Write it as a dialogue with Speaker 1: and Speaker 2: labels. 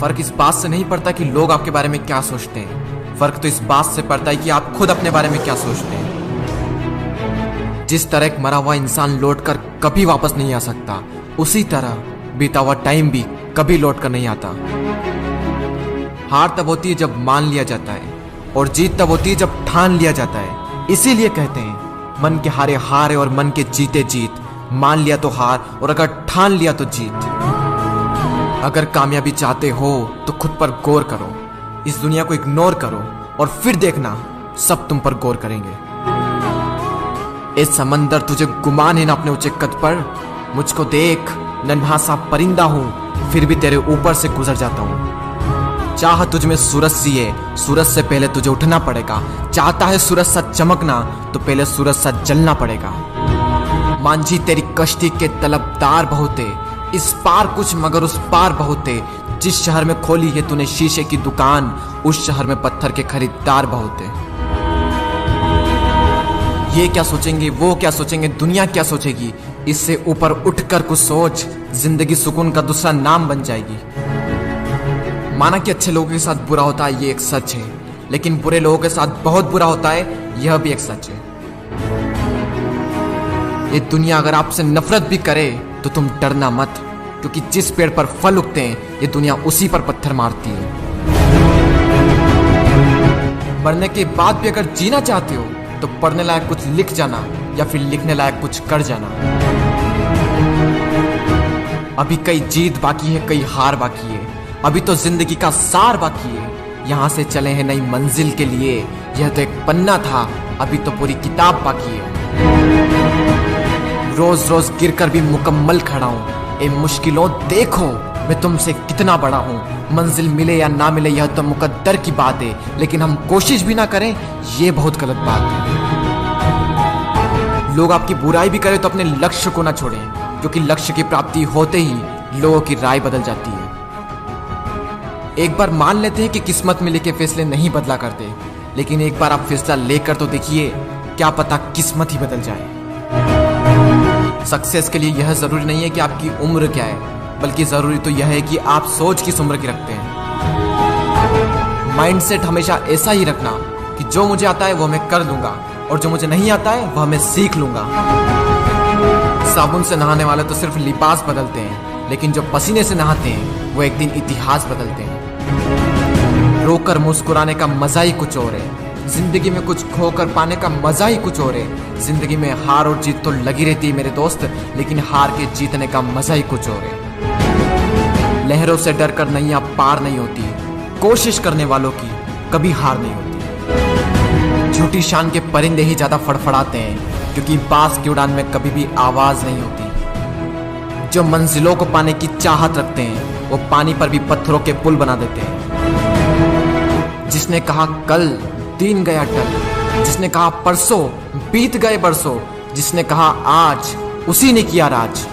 Speaker 1: फर्क इस बात से नहीं पड़ता कि लोग आपके बारे में क्या सोचते हैं, फर्क तो इस बात से पड़ता है कि आप खुद अपने बारे में क्या सोचते हैं। जिस तरह एक मरा हुआ इंसान लौट कर कभी वापस नहीं आ सकता, उसी तरह बीता हुआ टाइम भी कभी लौट कर नहीं आता। हार तब होती है जब मान लिया जाता है, और जीत तब होती है जब ठान लिया जाता है। इसीलिए कहते हैं मन के हारे हार है और मन के जीते जीत। मान लिया तो हार, और अगर ठान लिया तो जीत। अगर कामयाबी चाहते हो तो खुद पर गौर करो, इस दुनिया को इग्नोर करो, और फिर देखना सब तुम पर गौर करेंगे। इस समंदर तुझे गुमान है ना अपने ऊंचे कद पर। मुझको देख, नन्हा सा परिंदा हूं, फिर भी तेरे ऊपर से गुजर जाता हूं। चाह तुझ में सूरज सी है, सूरज से पहले तुझे उठना पड़ेगा। चाहता है सूरज सा चमकना, तो पहले सूरज सा जलना पड़ेगा। मांझी तेरी कश्ती के तलबदार बहुत है, इस पार कुछ मगर उस पार बहुत है। जिस शहर में खोली है तूने शीशे की दुकान, उस शहर में पत्थर के खरीदार बहुत है। ये क्या सोचेंगे, वो क्या सोचेंगे, दुनिया क्या सोचेगी, इससे ऊपर उठकर कुछ सोच। जिंदगी सुकून का दूसरा नाम बन जाएगी। माना कि अच्छे लोगों के साथ बुरा होता है, ये एक सच है, लेकिन बुरे लोगों के साथ बहुत बुरा होता है, यह भी एक सच है। ये दुनिया अगर आपसे नफरत भी करे तो तुम डरना मत, क्योंकि जिस पेड़ पर फल उगते हैं ये दुनिया उसी पर पत्थर मारती है। मरने के बाद भी अगर जीना चाहते हो तो पढ़ने लायक कुछ लिख जाना, या फिर लिखने लायक कुछ कर जाना। अभी कई जीत बाकी है, कई हार बाकी है, अभी तो जिंदगी का सार बाकी है। यहाँ से चले हैं नई मंजिल के लिए, यह तो एक पन्ना था, अभी तो पूरी किताब बाकी है। रोज रोज गिरकर भी मुकम्मल खड़ा हूँ। ए मुश्किलों देखो, मैं तुमसे कितना बड़ा हूँ। मंजिल मिले या ना मिले यह तो मुकद्दर की बात है, लेकिन हम कोशिश भी ना करें ये बहुत गलत बात है। लोग आपकी बुराई भी करें तो अपने लक्ष्य को ना छोड़ें, क्योंकि लक्ष्य की प्राप्ति होते ही लोगों की राय बदल जाती है। एक बार मान लेते हैं कि किस्मत में लिखे फैसले नहीं बदला करते, लेकिन एक बार आप फैसला लेकर तो देखिए, क्या पता किस्मत ही बदल जाए। सक्सेस के लिए यह जरूरी नहीं है कि आपकी उम्र क्या है, बल्कि जरूरी तो यह है कि आप सोच किस उम्र की रखते हैं। माइंडसेट हमेशा ऐसा ही रखना कि जो मुझे आता है वो मैं कर लूंगा, और जो मुझे नहीं आता है वह मैं सीख लूंगा। साबुन से नहाने वाले तो सिर्फ लिबास बदलते हैं, लेकिन जो पसीने से नहाते हैं वो एक दिन इतिहास बदलते हैं। रोकर मुस्कुराने का मजा ही कुछ और है, जिंदगी में कुछ खोकर पाने का मजा ही कुछ और है। जिंदगी में हार और जीत तो लगी रहती है मेरे दोस्त, लेकिन हार के जीतने का मजा ही कुछ और है। लहरों से डरकर नैया पार नहीं होती, कोशिश करने वालों की कभी हार नहीं होती। झूठी शान के परिंदे ही ज्यादा फड़फड़ाते हैं, क्योंकि बांस की उड़ान में कभी भी आवाज नहीं होती। जो मंजिलों को पाने की चाहत रखते हैं वो पानी पर भी पत्थरों के पुल बना देते हैं। जिसने कहा कल दिन गया टल, जिसने कहा परसों बीत गए बरसों, जिसने कहा आज उसी ने किया राज।